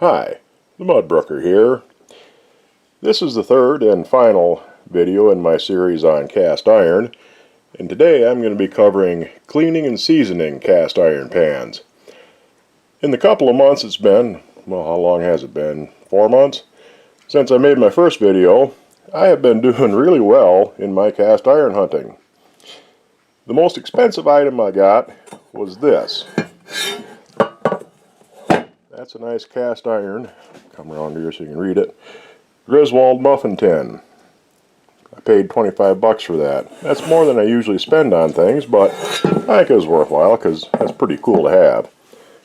Hi, the Mudbrooker here. This is the third and final video in my series on cast iron, and today I'm going to be covering cleaning and seasoning cast iron pans. In the couple of months it's been, well, how long has it been? 4 months? Since I made my first video, I have been doing really well in my cast iron hunting. The most expensive item I got was this. That's a nice cast iron, come around here so you can read it, Griswold muffin tin. I paid 25 bucks for that. That's more than I usually spend on things, but I think it was worthwhile because that's pretty cool to have.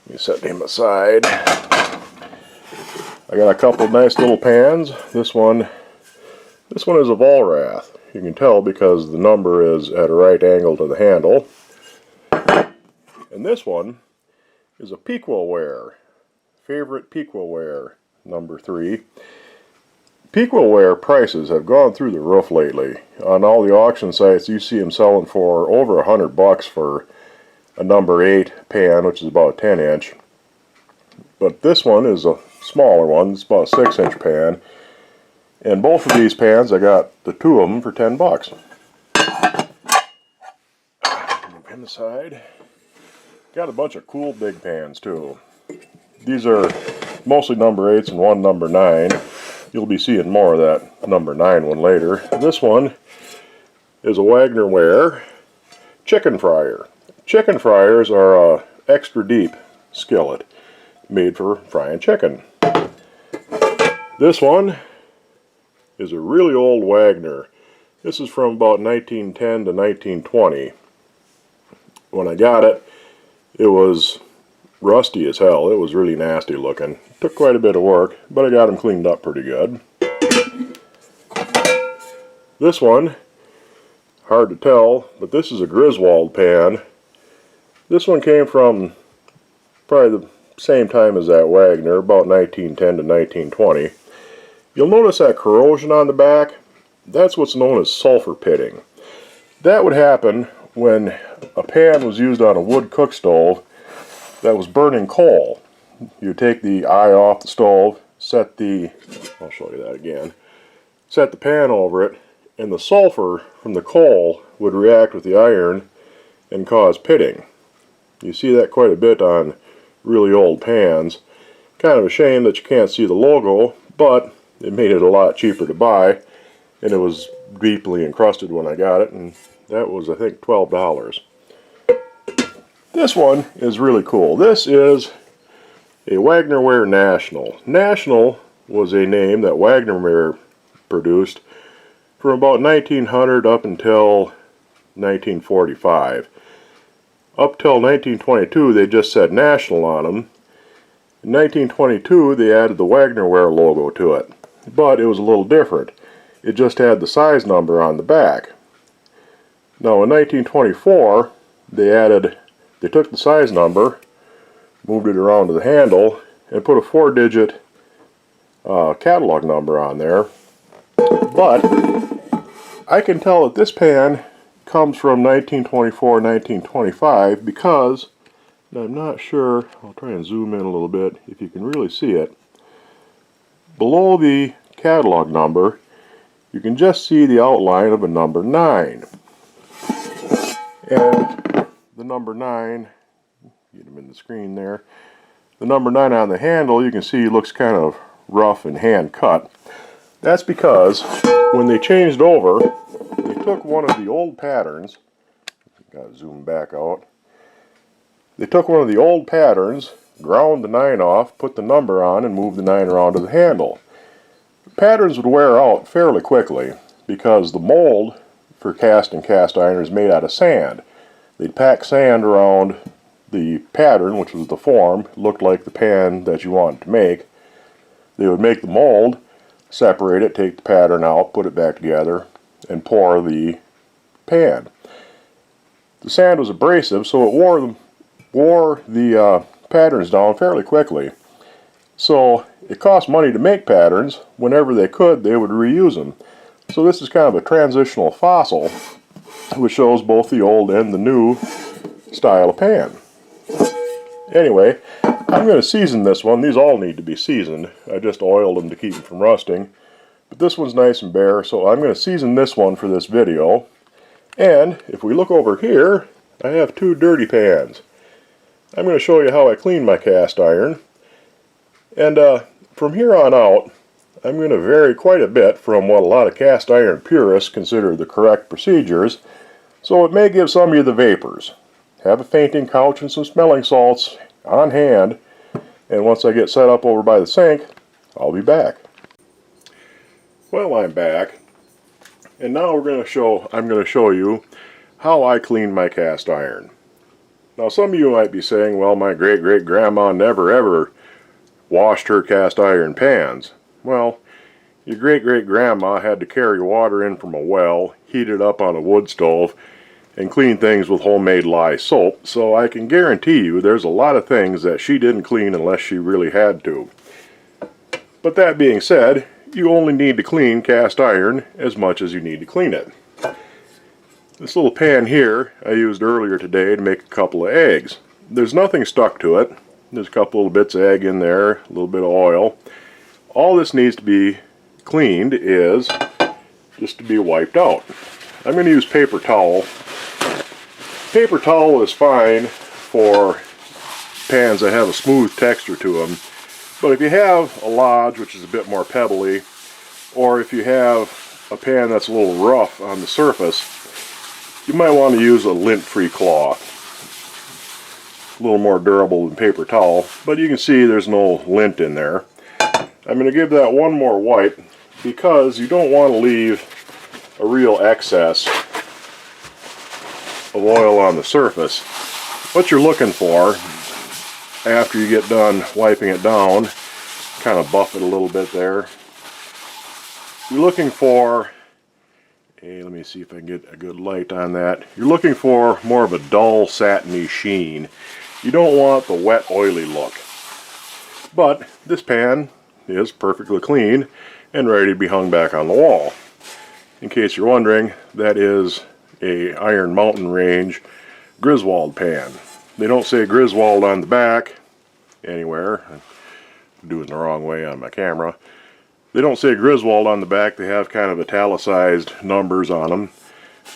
Let me set him aside. I got a couple of nice little pans. This one is a Volrath. You can tell because the number is at a right angle to the handle. And this one is a Pequaware. Favorite Pequaware, number 3. Pequaware prices have gone through the roof lately. On all the auction sites you see them selling for over 100 bucks for a number 8 pan, which is about a 10 inch. But this one is a smaller one, it's about a 6 inch pan. And both of these pans, I got the 2 of them for 10 bucks. Move him aside. Got a bunch of cool big pans too. These are mostly number 8s and one number 9. You'll be seeing more of that number 9 one later. This one is a Wagner Ware chicken fryer. Chicken fryers are a extra deep skillet made for frying chicken. This one is a really old Wagner. This is from about 1910 to 1920. When I got it, it was rusty as hell. It was really nasty looking. Took quite a bit of work, but I got them cleaned up pretty good. This one, hard to tell, but this is a Griswold pan. This one came from probably the same time as that Wagner, about 1910 to 1920. You'll notice that corrosion on the back. That's what's known as sulfur pitting. That would happen when a pan was used on a wood cook stove that was burning coal. You take the eye off the stove, I'll show you that again, set the pan over it, and the sulfur from the coal would react with the iron and cause pitting. You see that quite a bit on really old pans. Kind of a shame that you can't see the logo, but it made it a lot cheaper to buy, and it was deeply encrusted when I got it, and that was, I think, $12. This one is really cool. This is a Wagner Ware National. National was a name that Wagner Ware produced from about 1900 up until 1945. Up till 1922 they just said National on them. In 1922 they added the Wagner Ware logo to it, but it was a little different. It just had the size number on the back. Now in 1924 they took the size number, moved it around to the handle, and put a 4-digit catalog number on there. But I can tell that this pan comes from 1924-1925 because, and I'm not sure, I'll try and zoom in a little bit if you can really see it. Below the catalog number, you can just see the outline of a number 9. And the number 9, get them in the screen there, the number 9 on the handle you can see looks kind of rough and hand cut. That's because when they changed over, they took one of the old patterns, gotta zoom back out, they took one of the old patterns, ground the 9 off, put the number on, and moved the 9 around to the handle. The patterns would wear out fairly quickly because the mold for casting cast iron is made out of sand. They'd pack sand around the pattern, which was the form, looked like the pan that you wanted to make. They would make the mold, separate it, take the pattern out, put it back together, and pour the pan. The sand was abrasive, so it wore the patterns down fairly quickly. So it cost money to make patterns. Whenever they could, they would reuse them. So this is kind of a transitional fossil, which shows both the old and the new style of pan. Anyway, I'm going to season this one. These all need to be seasoned. I just oiled them to keep them from rusting. But this one's nice and bare, so I'm going to season this one for this video. And if we look over here, I have two dirty pans. I'm going to show you how I clean my cast iron. And from here on out, I'm going to vary quite a bit from what a lot of cast iron purists consider the correct procedures, so it may give some of you the vapors. Have a fainting couch and some smelling salts on hand, and once I get set up over by the sink, I'll be back. Well, I'm back, and now I'm going to show you how I clean my cast iron. Now some of you might be saying, well, my great-great-grandma never ever washed her cast iron pans. Well, your great-great-grandma had to carry water in from a well, heat it up on a wood stove, and clean things with homemade lye soap, so I can guarantee you there's a lot of things that she didn't clean unless she really had to. But that being said, you only need to clean cast iron as much as you need to clean it. This little pan here I used earlier today to make a couple of eggs. There's nothing stuck to it. There's a couple little bits of egg in there, a little bit of oil. All this needs to be cleaned is just to be wiped out. I'm going to use paper towel. Paper towel is fine for pans that have a smooth texture to them, but if you have a lodge, which is a bit more pebbly, or if you have a pan that's a little rough on the surface, you might want to use a lint-free cloth. A little more durable than paper towel, but you can see there's no lint in there. I'm going to give that one more wipe because you don't want to leave a real excess of oil on the surface. What you're looking for after you get done wiping it down, kind of buff it a little bit there, you're looking for, hey, let me see if I can get a good light on that, you're looking for more of a dull satiny sheen. You don't want the wet oily look. But this pan is perfectly clean and ready to be hung back on the wall. In case you're wondering, that is a Iron Mountain Range Griswold pan. They don't say Griswold on the back anywhere. I'm doing it the wrong way on my camera. They don't say Griswold on the back. They have kind of italicized numbers on them,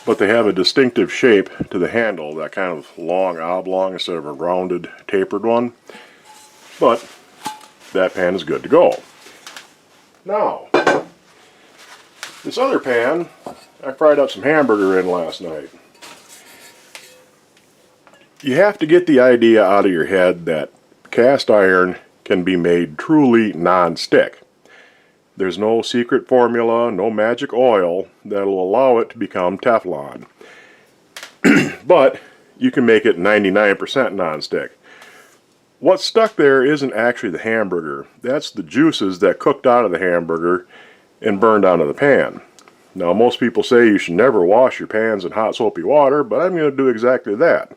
but they have a distinctive shape to the handle, that kind of long oblong instead of a rounded tapered one. But that pan is good to go. Now, this other pan, I fried up some hamburger in last night. You have to get the idea out of your head that cast iron can be made truly non-stick. There's no secret formula, no magic oil that'll allow it to become Teflon. But you can make it 99% non-stick. What's stuck there isn't actually the hamburger. That's the juices that cooked out of the hamburger and burned onto the pan. Now, most people say you should never wash your pans in hot soapy water, but I'm going to do exactly that.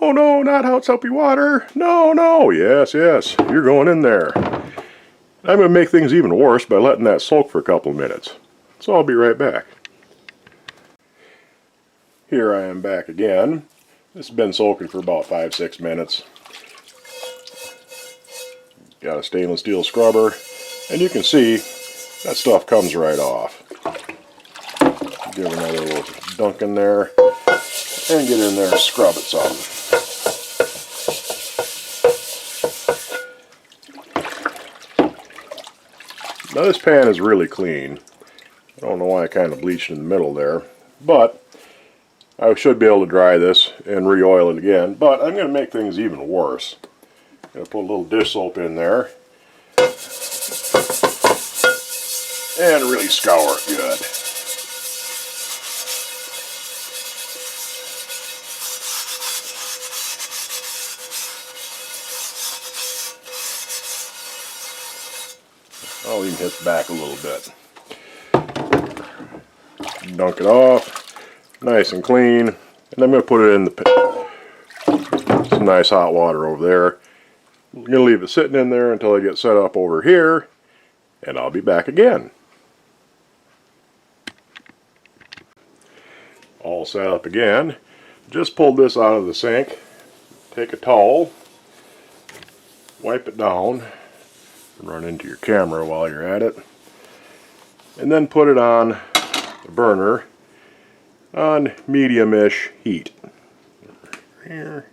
Oh no, not hot soapy water. No, no. Yes, yes, you're going in there. I'm going to make things even worse by letting that soak for a couple of minutes. So I'll be right back. Here I am back again. This has been soaking for about 5-6 minutes. Got a stainless steel scrubber, and you can see that stuff comes right off. Give it another little dunk in there, and get in there and scrub it some. Now this pan is really clean. I don't know why I kind of bleached in the middle there, but I should be able to dry this and re-oil it again, but I'm going to make things even worse. I'm going to put a little dish soap in there and really scour it good. I'll even hit the back a little bit. Dunk it off, nice and clean, and I'm going to put it in some nice hot water over there. I'm going to leave it sitting in there until I get set up over here, and I'll be back again. All set up again. Just pulled this out of the sink. Take a towel, wipe it down, run into your camera while you're at it, and then put it on the burner on medium-ish heat. Here.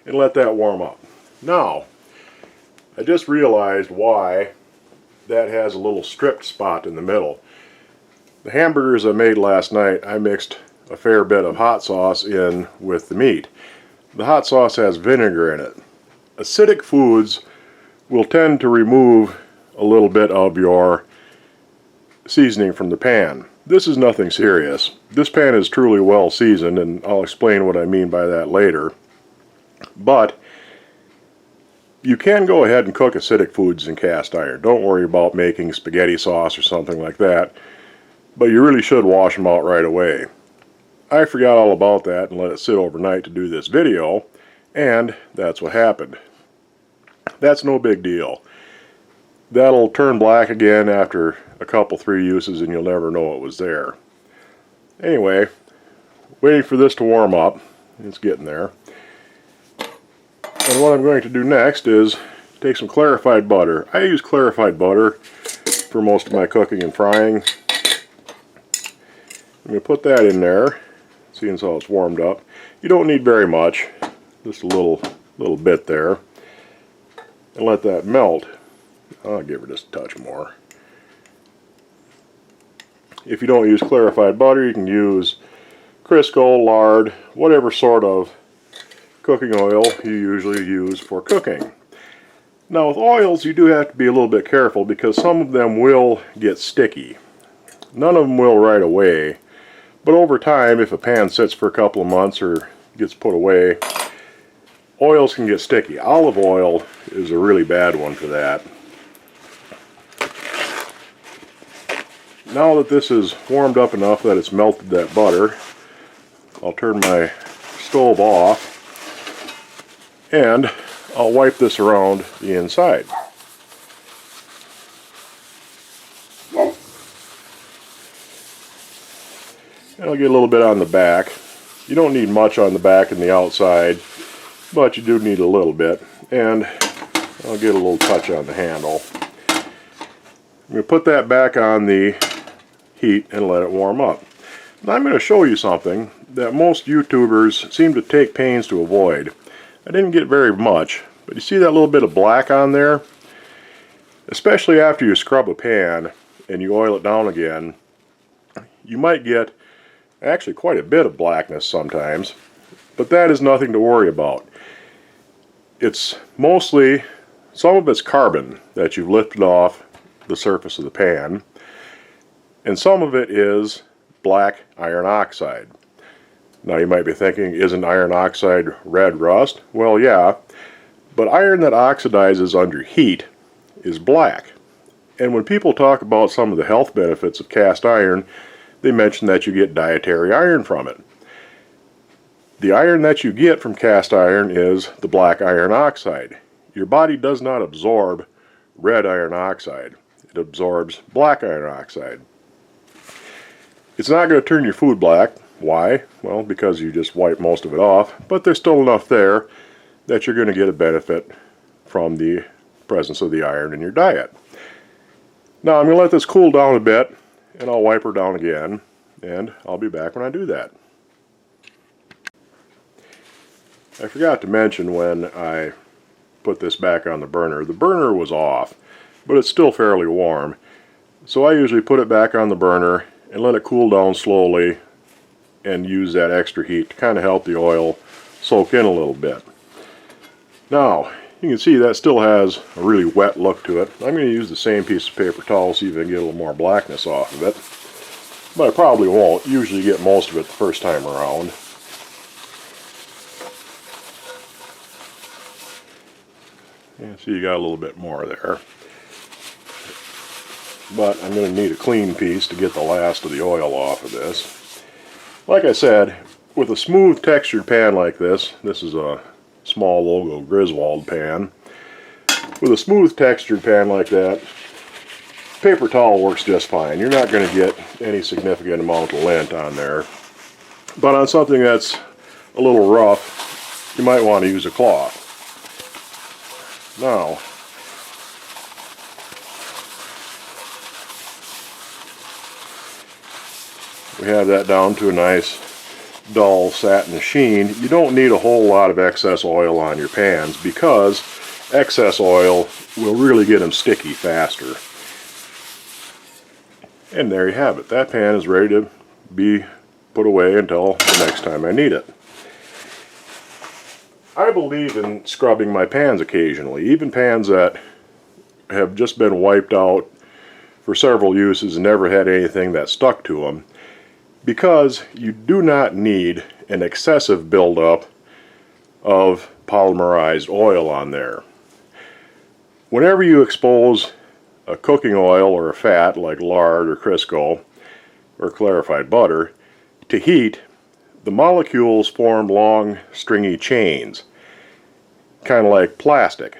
And let that warm up. Now, I just realized why that has a little stripped spot in the middle. The hamburgers I made last night, I mixed a fair bit of hot sauce in with the meat. The hot sauce has vinegar in it. Acidic foods will tend to remove a little bit of your seasoning from the pan. This is nothing serious. This pan is truly well seasoned, and I'll explain what I mean by that later. But you can go ahead and cook acidic foods in cast iron. Don't worry about making spaghetti sauce or something like that, but you really should wash them out right away. I forgot all about that and let it sit overnight to do this video, and that's what happened. That's no big deal. That'll turn black again after a couple, 3 uses, and you'll never know it was there. Anyway, waiting for this to warm up. It's getting there. And what I'm going to do next is take some clarified butter. I use clarified butter for most of my cooking and frying. I'm going to put that in there, seeing as how it's warmed up. You don't need very much, just a little bit there. And let that melt. I'll give her just a touch more. If you don't use clarified butter, you can use Crisco, lard, whatever sort of cooking oil you usually use for cooking. Now with oils, you do have to be a little bit careful because some of them will get sticky. None of them will right away, but over time, if a pan sits for a couple of months or gets put away, oils can get sticky. Olive oil is a really bad one for that. Now that this is warmed up enough that it's melted that butter, I'll turn my stove off and I'll wipe this around the inside. And I'll get a little bit on the back. You don't need much on the back and the outside, but you do need a little bit. And I'll get a little touch on the handle. I'm going to put that back on the heat and let it warm up. Now I'm going to show you something that most YouTubers seem to take pains to avoid. I didn't get very much, but you see that little bit of black on there? Especially after you scrub a pan and you oil it down again, you might get actually quite a bit of blackness sometimes, but that is nothing to worry about. It's mostly, some of it's carbon that you've lifted off the surface of the pan, and some of it is black iron oxide. Now you might be thinking, isn't iron oxide red rust? Well, yeah, but iron that oxidizes under heat is black. And when people talk about some of the health benefits of cast iron, they mention that you get dietary iron from it. The iron that you get from cast iron is the black iron oxide. Your body does not absorb red iron oxide. It absorbs black iron oxide. It's not going to turn your food black. Why? Well, because you just wipe most of it off, but there's still enough there that you're going to get a benefit from the presence of the iron in your diet. Now I'm going to let this cool down a bit, and I'll wipe her down again, and I'll be back when I do that. I forgot to mention when I put this back on the burner was off, but it's still fairly warm. So I usually put it back on the burner and let it cool down slowly and use that extra heat to kind of help the oil soak in a little bit. Now, you can see that still has a really wet look to it. I'm going to use the same piece of paper towel, see if I can get a little more blackness off of it. But I probably won't. Usually get most of it the first time around. Yeah, see, you got a little bit more there. But I'm going to need a clean piece to get the last of the oil off of this. Like I said, with a smooth textured pan like this is a small logo Griswold pan. With a smooth textured pan like that, paper towel works just fine. You're not going to get any significant amount of lint on there. But on something that's a little rough, you might want to use a cloth. Now, we have that down to a nice dull satin sheen. You don't need a whole lot of excess oil on your pans because excess oil will really get them sticky faster. And there you have it. That pan is ready to be put away until the next time I need it. I believe in scrubbing my pans occasionally, even pans that have just been wiped out for several uses and never had anything that stuck to them, because you do not need an excessive buildup of polymerized oil on there. Whenever you expose a cooking oil or a fat like lard or Crisco or clarified butter to heat, the molecules form long stringy chains, kind of like plastic,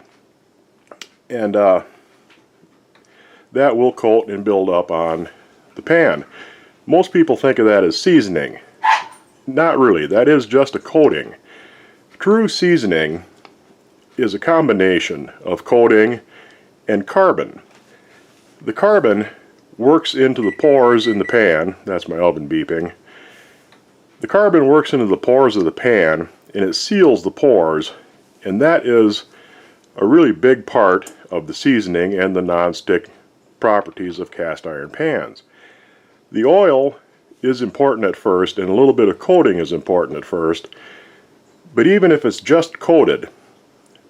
and that will coat and build up on the pan. Most people think of that as seasoning. Not really. That is just a coating. True seasoning is a combination of coating and carbon. The carbon works into the pores in the pan. That's my oven beeping. The carbon works into the pores of the pan and it seals the pores, and that is a really big part of the seasoning and the non-stick properties of cast iron pans. The oil is important at first, and a little bit of coating is important at first, but even if it's just coated,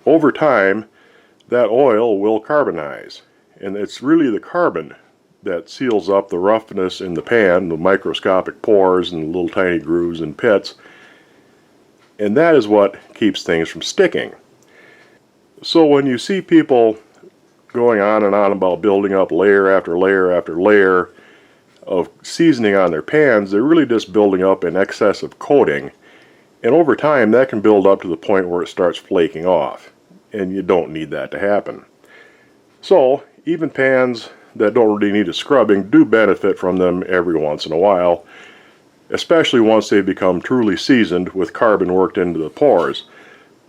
over time that oil will carbonize, and it's really the carbon that seals up the roughness in the pan, the microscopic pores and the little tiny grooves and pits, and that is what keeps things from sticking. So when you see people going on and on about building up layer after layer after layer of seasoning on their pans, they're really just building up an excessive coating, and over time that can build up to the point where it starts flaking off, and you don't need that to happen. So even pans that don't really need a scrubbing do benefit from them every once in a while, especially once they become truly seasoned with carbon worked into the pores.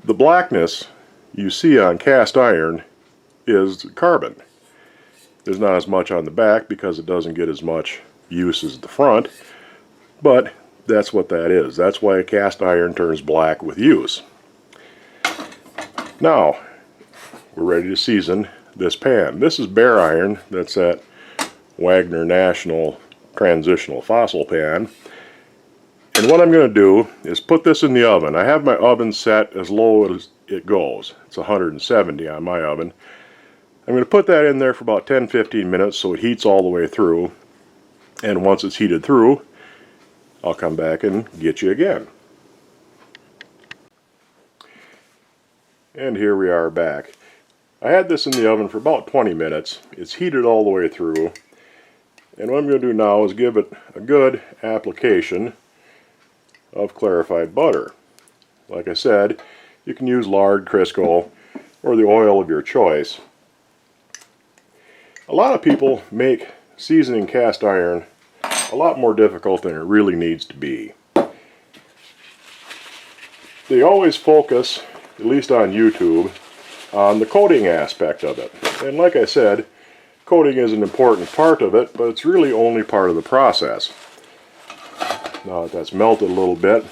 The blackness you see on cast iron is carbon. There's not as much on the back because it doesn't get as much use as the front, but that's what that is. That's why a cast iron turns black with use. Now, we're ready to season this pan. This is bare iron. That's that Wagner National Transitional Fossil pan. And what I'm going to do is put this in the oven. I have my oven set as low as it goes. It's 170 on my oven. I'm going to put that in there for about 10-15 minutes so it heats all the way through. And once it's heated through, I'll come back and get you again. And here we are back. I had this in the oven for about 20 minutes. It's heated all the way through. And what I'm going to do now is give it a good application of clarified butter. Like I said, you can use lard, Crisco, or the oil of your choice. A lot of people make seasoning cast iron a lot more difficult than it really needs to be. They always focus, at least on YouTube, on the coating aspect of it. And like I said, coating is an important part of it, but it's really only part of the process. Now that that's melted a little bit,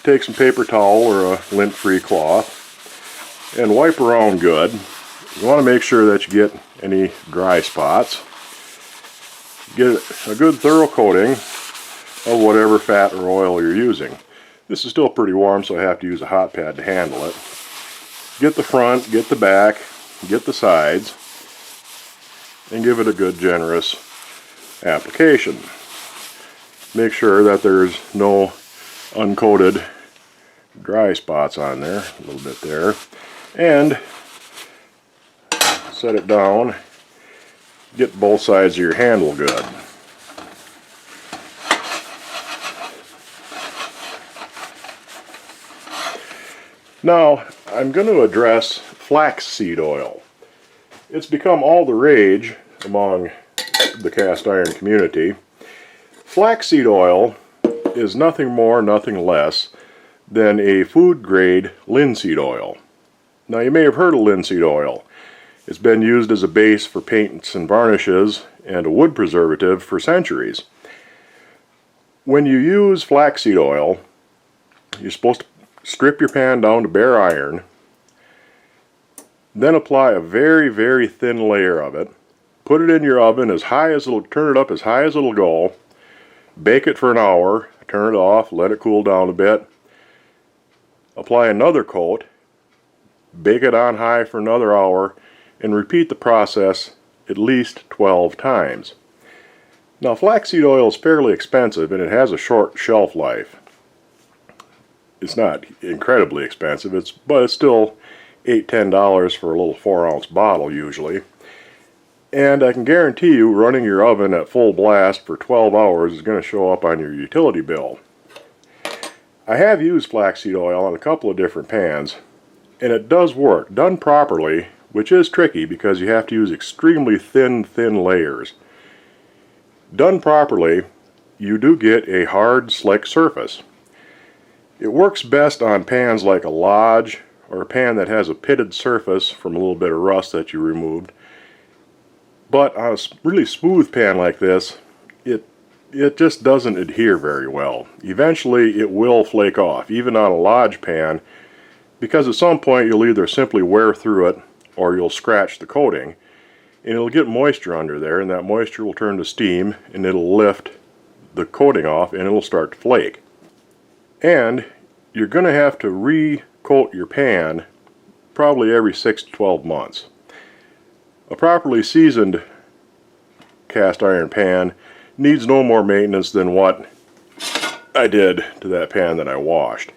take some paper towel or a lint-free cloth and wipe around good. You want to make sure that you get any dry spots. Get a good thorough coating of whatever fat or oil you're using. This is still pretty warm, so I have to use a hot pad to handle it. Get the front, get the back, get the sides, and give it a good generous application. Make sure that there's no uncoated dry spots on there, a little bit there, and set it down. Get both sides of your handle good. Now, I'm going to address flaxseed oil. It's become all the rage among the cast iron community. Flaxseed oil is nothing more, nothing less than a food grade linseed oil. Now you may have heard of linseed oil. It's been used as a base for paints and varnishes and a wood preservative for centuries. When you use flaxseed oil, you're supposed to strip your pan down to bare iron, then apply a very, very thin layer of it, put it in your oven as high as it'll, turn it up as high as it'll go, bake it for an hour, turn it off, let it cool down a bit, apply another coat, bake it on high for another hour, and repeat the process at least 12 times. Now flaxseed oil is fairly expensive and it has a short shelf life. It's not incredibly expensive, but it's still $8–10 for a little 4-ounce bottle usually. And I can guarantee you running your oven at full blast for 12 hours is going to show up on your utility bill. I have used flaxseed oil on a couple of different pans, and it does work, done properly, which is tricky because you have to use extremely thin layers. Done properly, you do get a hard, slick surface. It works best on pans like a lodge or a pan that has a pitted surface from a little bit of rust that you removed. But on a really smooth pan like this, it just doesn't adhere very well. Eventually it will flake off, even on a lodge pan, because at some point you'll either simply wear through it or you'll scratch the coating, and it'll get moisture under there, and that moisture will turn to steam and it'll lift the coating off and it'll start to flake. And you're going to have to re-coat your pan probably every 6 to 12 months. A properly seasoned cast iron pan needs no more maintenance than what I did to that pan that I washed.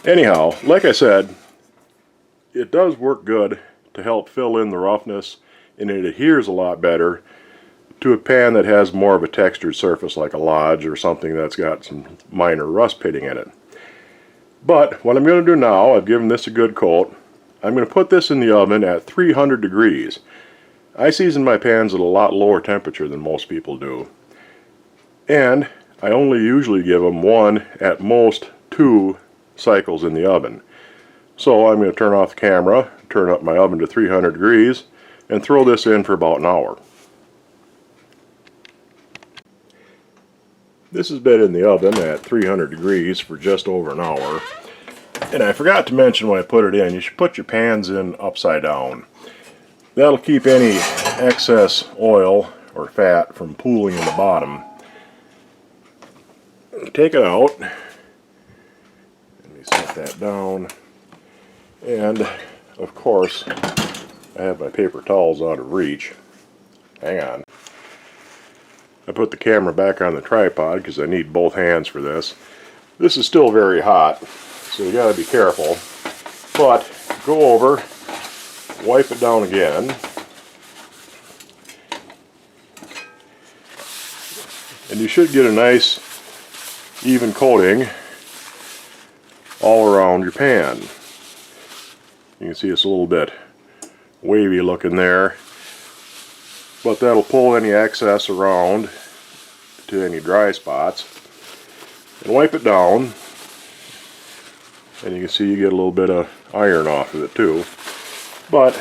Anyhow, like I said, it does work good to help fill in the roughness, and it adheres a lot better to a pan that has more of a textured surface like a lodge or something that's got some minor rust pitting in it. But what I'm going to do now, I've given this a good coat. I'm going to put this in the oven at 300 degrees. I season my pans at a lot lower temperature than most people do. And I only usually give them 1, at most 2 cycles in the oven. So I'm going to turn off the camera, turn up my oven to 300 degrees, and throw this in for about an hour. This has been in the oven at 300 degrees for just over an hour. And I forgot to mention when I put it in, you should put your pans in upside down. That'll keep any excess oil or fat from pooling in the bottom. Take it out. Let me set that down. And of course, I have my paper towels out of reach. Hang on. I put the camera back on the tripod because I need both hands for this. This is still very hot, so you gotta be careful. But go over, wipe it down again, and you should get a nice even coating all around your pan. You can see it's a little bit wavy looking there, but that'll pull any excess around to any dry spots. And wipe it down, and you can see you get a little bit of iron off of it too. But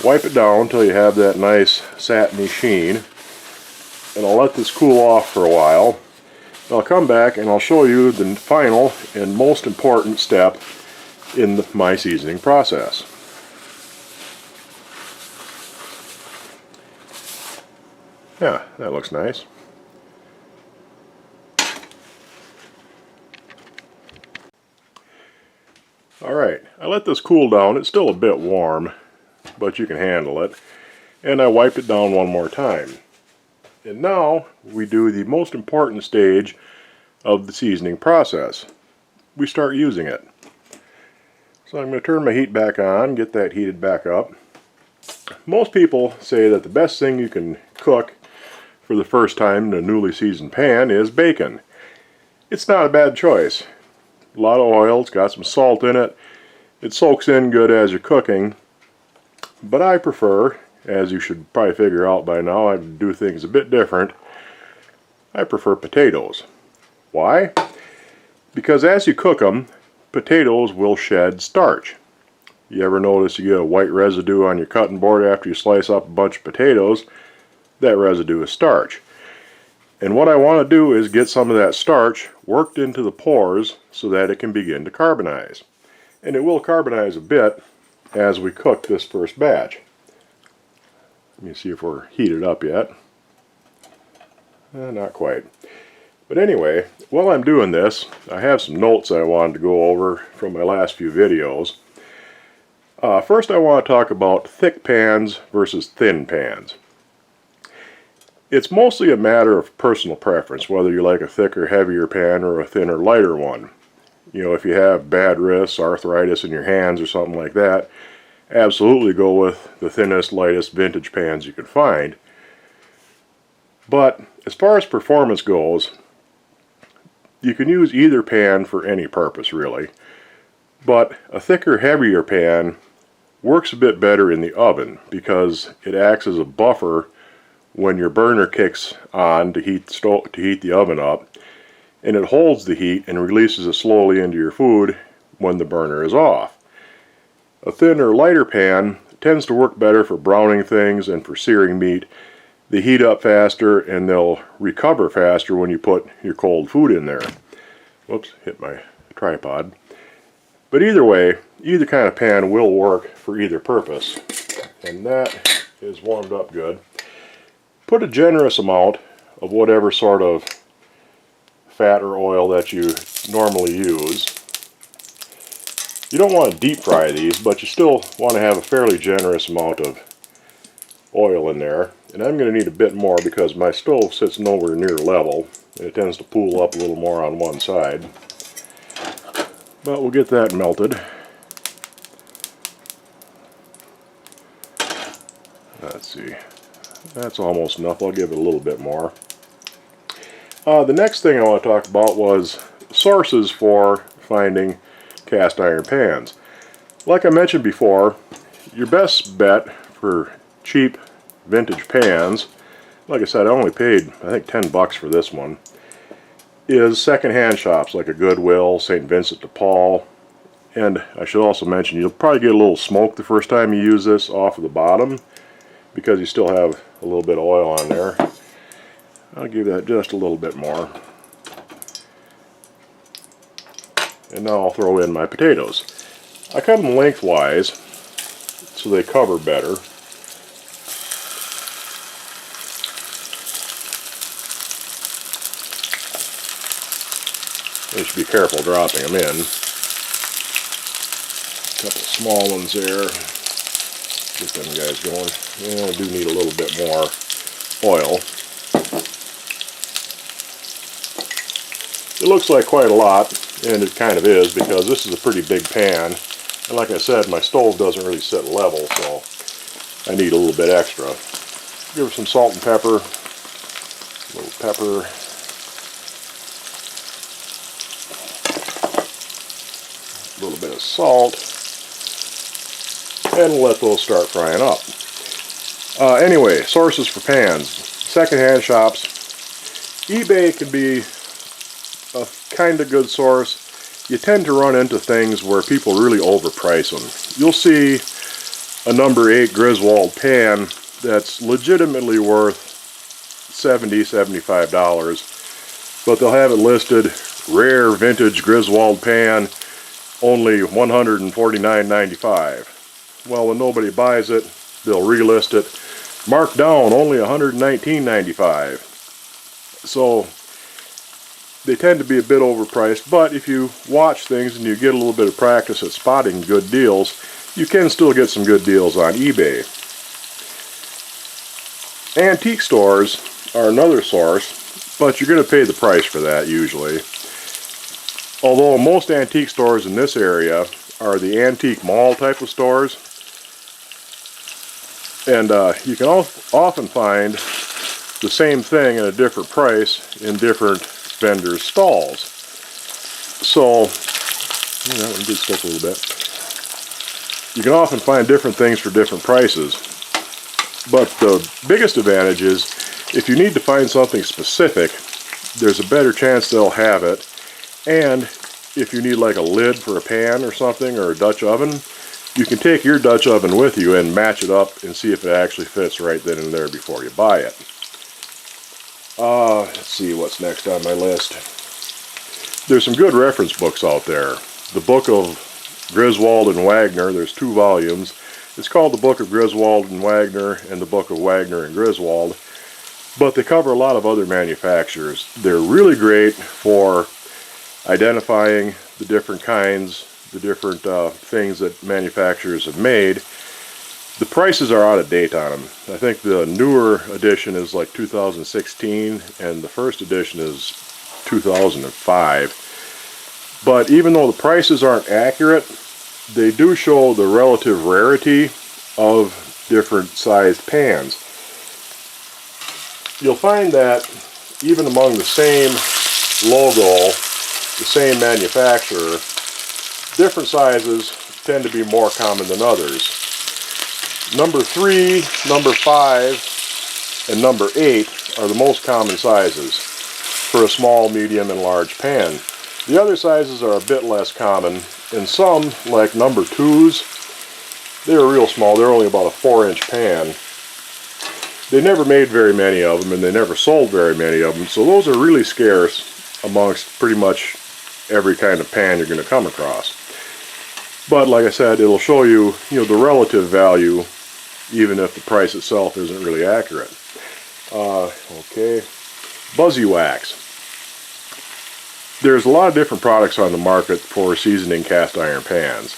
wipe it down until you have that nice satiny sheen, and I'll let this cool off for a while. I'll come back and I'll show you the final and most important step in my seasoning process. Yeah, that looks nice. Alright, I let this cool down. It's still a bit warm, but you can handle it. And I wiped it down one more time. And now we do the most important stage of the seasoning process. We start using it. So I'm going to turn my heat back on, get that heated back up. Most people say that the best thing you can cook for the first time in a newly seasoned pan is bacon. It's not a bad choice. A lot of oil, it's got some salt in it, it soaks in good as you're cooking, but I prefer, as you should probably figure out by now, I do things a bit different. I prefer potatoes. Why? Because as you cook them, potatoes will shed starch. You ever notice you get a white residue on your cutting board after you slice up a bunch of potatoes? That residue is starch. And what I want to do is get some of that starch worked into the pores so that it can begin to carbonize. And it will carbonize a bit as we cook this first batch. Let me see if we're heated up yet. Not quite. But anyway, while I'm doing this, I have some notes I wanted to go over from my last few videos. First I want to talk about thick pans versus thin pans. It's mostly a matter of personal preference, whether you like a thicker, heavier pan or a thinner, lighter one. You know, if you have bad wrists, arthritis in your hands or something like that, absolutely go with the thinnest, lightest vintage pans you can find. But as far as performance goes, you can use either pan for any purpose really. But a thicker, heavier pan works a bit better in the oven because it acts as a buffer when your burner kicks on to heat the oven up, and it holds the heat and releases it slowly into your food when the burner is off. A thinner, lighter pan tends to work better for browning things and for searing meat. They heat up faster and they'll recover faster when you put your cold food in there. Whoops, hit my tripod. But either way, either kind of pan will work for either purpose. And that is warmed up good. Put a generous amount of whatever sort of fat or oil that you normally use. You don't want to deep fry these, but you still want to have a fairly generous amount of oil in there. And I'm going to need a bit more because my stove sits nowhere near level, and it tends to pool up a little more on one side. But we'll get that melted. Let's see. That's almost enough. I'll give it a little bit more. The next thing I want to talk about was sources for finding cast iron pans. Like I mentioned before, your best bet for cheap vintage pans, like I said, I only paid I think $10 for this one, is secondhand shops like a Goodwill, St. Vincent de Paul. And I should also mention you'll probably get a little smoke the first time you use this off of the bottom because you still have a little bit of oil on there. I'll give that just a little bit more. And now I'll throw in my potatoes. I cut them lengthwise so they cover better. You should be careful dropping them in. A couple small ones there. Get them guys going. Yeah, I do need a little bit more oil. It looks like quite a lot, and it kind of is because this is a pretty big pan. And like I said, my stove doesn't really sit level, so I need a little bit extra. Give her some salt and pepper. A little pepper. A little bit of salt, and we'll let those start frying up. Anyway, sources for pans. Secondhand shops. eBay can be a kind of good source. You tend to run into things where people really overprice them. You'll see a number 8 Griswold pan that's legitimately worth $70, $75, but they'll have it listed rare vintage Griswold pan, only $149.95. Well, when nobody buys it, they'll relist it, marked down only $119.95. So they tend to be a bit overpriced, but if you watch things and you get a little bit of practice at spotting good deals, you can still get some good deals on eBay. Antique stores are another source, but you're going to pay the price for that usually. Although most antique stores in this area are the antique mall type of stores, and you can often find the same thing at a different price in different vendors' stalls. So, that one did stick a little bit. You can often find different things for different prices, but the biggest advantage is if you need to find something specific, there's a better chance they'll have it. And if you need like a lid for a pan or something, or a Dutch oven, you can take your Dutch oven with you and match it up and see if it actually fits right then and there before you buy it. Let's see what's next on my list. There's some good reference books out there. The Book of Griswold and Wagner, there's 2 volumes. It's called the Book of Griswold and Wagner and the Book of Wagner and Griswold. But they cover a lot of other manufacturers. They're really great for identifying the different kinds, the different things that manufacturers have made. The prices are out of date on them. I think the newer edition is like 2016 and the first edition is 2005. But even though the prices aren't accurate, they do show the relative rarity of different sized pans. You'll find that even among the same logo, the same manufacturer, different sizes tend to be more common than others. Number 3, number 5, and number 8 are the most common sizes for a small, medium, and large pan. The other sizes are a bit less common, and some, like number 2s, they're real small. They're only about a 4-inch pan. They never made very many of them, and they never sold very many of them, so those are really scarce amongst pretty much every kind of pan you're going to come across. But like I said, it'll show you, the relative value, even if the price itself isn't really accurate. Okay, Buzzy Wax. There's a lot of different products on the market for seasoning cast iron pans.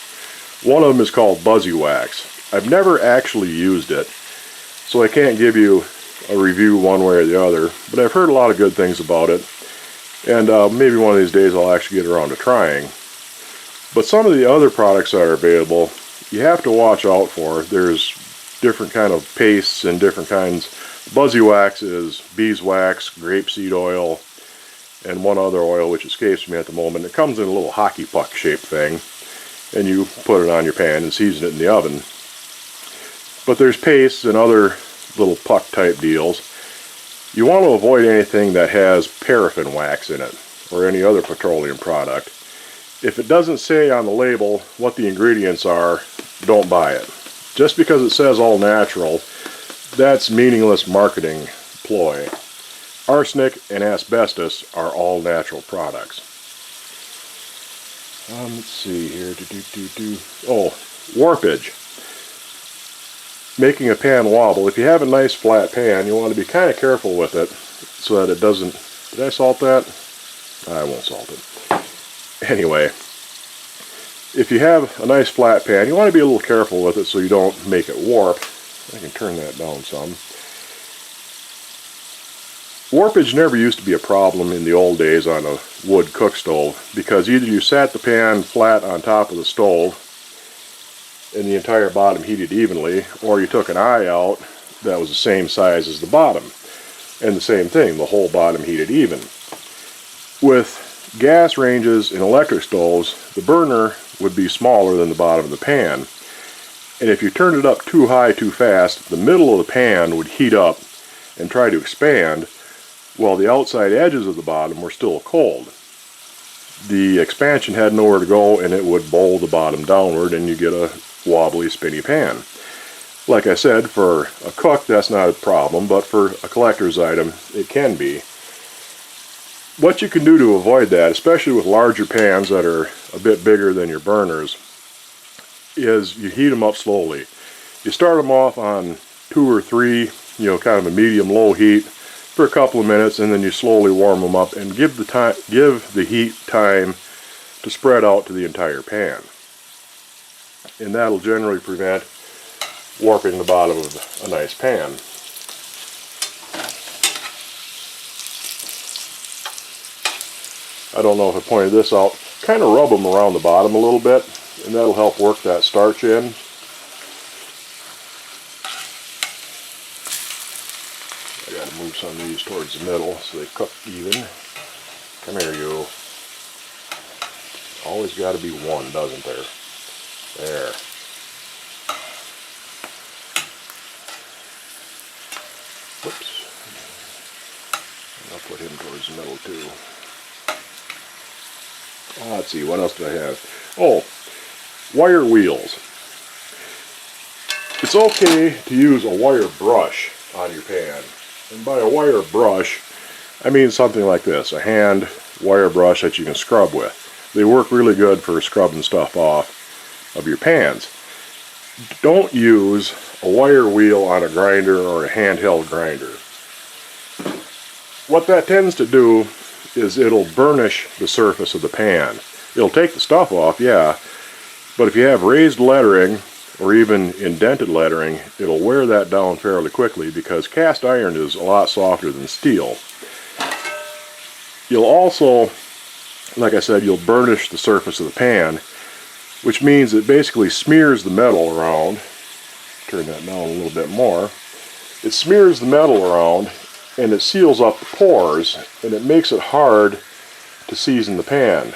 One of them is called Buzzy Wax. I've never actually used it, so I can't give you a review one way or the other, but I've heard a lot of good things about it, and maybe one of these days I'll actually get around to trying. But some of the other products that are available, you have to watch out for. There's different kind of pastes and different kinds. Buzzy Wax is beeswax, grapeseed oil, and one other oil which escapes me at the moment. It comes in a little hockey puck shaped thing, and you put it on your pan and season it in the oven. But there's pastes and other little puck type deals. You want to avoid anything that has paraffin wax in it, or any other petroleum product. If it doesn't say on the label what the ingredients are, don't buy it. Just because it says all natural, that's meaningless marketing ploy. Arsenic and asbestos are all natural products. Let's see here. Oh, warpage. Making a pan wobble. If you have a nice flat pan, you want to be kind of careful with it so that it doesn't... Did I salt that? I won't salt it. Anyway, if you have a nice flat pan, you want to be a little careful with it so you don't make it warp. I can turn that down some. Warpage never used to be a problem in the old days on a wood cook stove, because either you sat the pan flat on top of the stove and the entire bottom heated evenly, or you took an eye out that was the same size as the bottom, and the same thing, the whole bottom heated even. With gas ranges and electric stoves, the burner would be smaller than the bottom of the pan, and if you turned it up too high too fast, the middle of the pan would heat up and try to expand, while the outside edges of the bottom were still cold. The expansion had nowhere to go, and it would bowl the bottom downward, and you get a wobbly, spinny pan. Like I said, for a cook that's not a problem, but for a collector's item it can be. What you can do to avoid that, especially with larger pans that are a bit bigger than your burners, is you heat them up slowly. You start them off on 2 or 3, kind of a medium-low heat for a couple of minutes, and then you slowly warm them up and give the heat time to spread out to the entire pan. And that'll generally prevent warping the bottom of a nice pan. I don't know if I pointed this out. Kind of rub them around the bottom a little bit, and that'll help work that starch in. I gotta move some of these towards the middle so they cook even. Come here, you. Always gotta be one, doesn't there? There. Whoops. I'll put him towards the middle too. Let's see, what else do I have? Oh, wire wheels. It's okay to use a wire brush on your pan. And by a wire brush, I mean something like this, a hand wire brush that you can scrub with. They work really good for scrubbing stuff off of your pans. Don't use a wire wheel on a grinder or a handheld grinder. What that tends to do is it'll burnish the surface of the pan. It'll take the stuff off, yeah, but if you have raised lettering or even indented lettering, it'll wear that down fairly quickly because cast iron is a lot softer than steel. You'll also, like I said, you'll burnish the surface of the pan, which means it basically smears the metal around. Turn that down a little bit more. It smears the metal around and it seals up the pores, and it makes it hard to season the pan.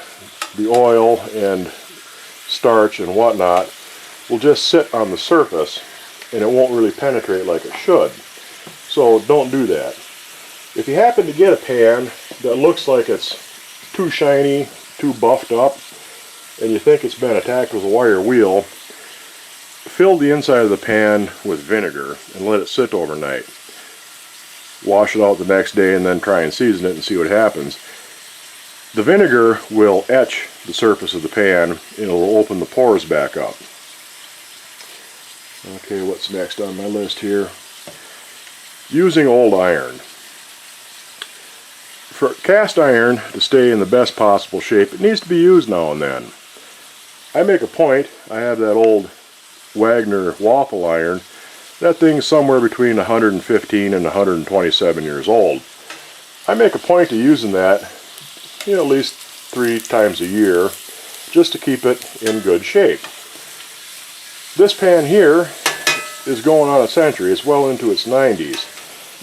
The oil and starch and whatnot will just sit on the surface and it won't really penetrate like it should. So don't do that. If you happen to get a pan that looks like it's too shiny, too buffed up, and you think it's been attacked with a wire wheel, fill the inside of the pan with vinegar and let it sit overnight. Wash it out the next day and then try and season it and see what happens. The vinegar will etch the surface of the pan and it'll open the pores back up. Okay, what's next on my list here? Using old iron. For cast iron to stay in the best possible shape, it needs to be used now and then. I make a point, I have that old Wagner waffle iron. That thing's somewhere between 115 and 127 years old. I make a point of using that at least 3 times a year just to keep it in good shape. This pan here is going on a century. It's well into its 90s.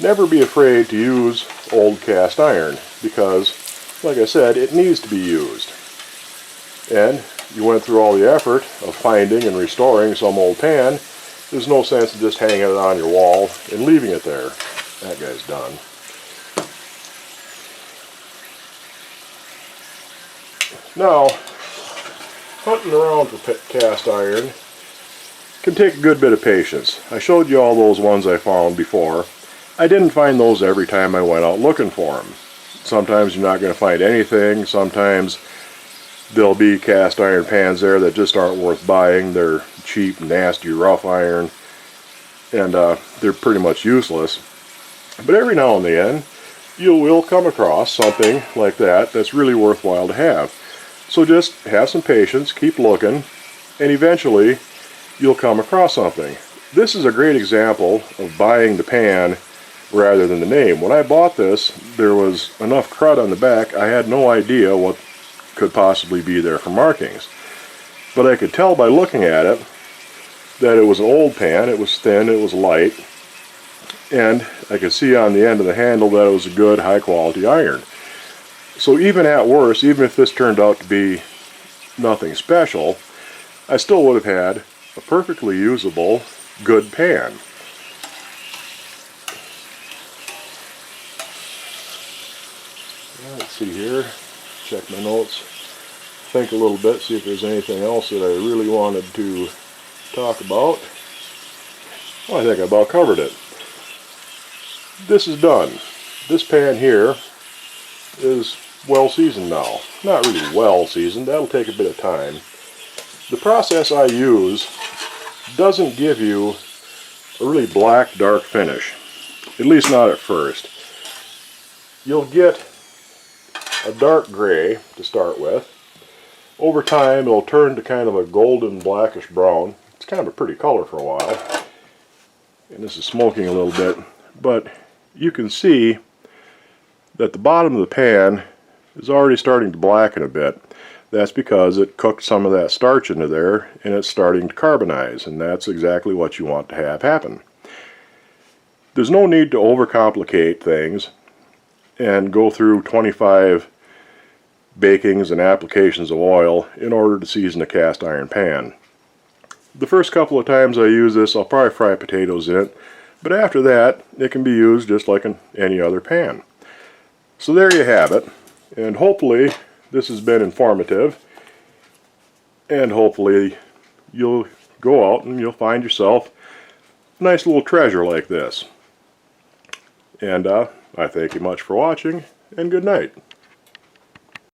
Never be afraid to use old cast iron because, like I said, it needs to be used. And you went through all the effort of finding and restoring some old pan. There's no sense in just hanging it on your wall and leaving it there. That guy's done. Now, hunting around for cast iron can take a good bit of patience. I showed you all those ones I found before. I didn't find those every time I went out looking for them. Sometimes you're not going to find anything. Sometimes there'll be cast iron pans there that just aren't worth buying. They're cheap, nasty, rough iron, and they're pretty much useless. But every now and then, you will come across something like that that's really worthwhile to have. So just have some patience, keep looking, and eventually you'll come across something. This is a great example of buying the pan rather than the name. When I bought this, there was enough crud on the back, I had no idea what could possibly be there for markings. But I could tell by looking at it that it was an old pan, it was thin, it was light, and I could see on the end of the handle that it was a good, high quality iron. So even at worst, even if this turned out to be nothing special, I still would have had a perfectly usable, good pan. Let's see here, check my notes, think a little bit, see if there's anything else that I really wanted to talk about. Well, I think I about covered it. This is done. This pan here is well seasoned now. Not really well seasoned, that'll take a bit of time. The process I use doesn't give you a really black, dark finish. At least not at first. You'll get a dark gray to start with. Over time it'll turn to kind of a golden blackish brown. It's kind of a pretty color for a while. And this is smoking a little bit, but you can see that the bottom of the pan is already starting to blacken a bit. That's because it cooked some of that starch into there and it's starting to carbonize, and that's exactly what you want to have happen. There's no need to overcomplicate things and go through 25 bakings and applications of oil in order to season a cast iron pan. The first couple of times I use this, I'll probably fry potatoes in it, but after that it can be used just like any other pan. So there you have it, and hopefully this has been informative, and hopefully you'll go out and you'll find yourself a nice little treasure like this. And I thank you much for watching, and good night.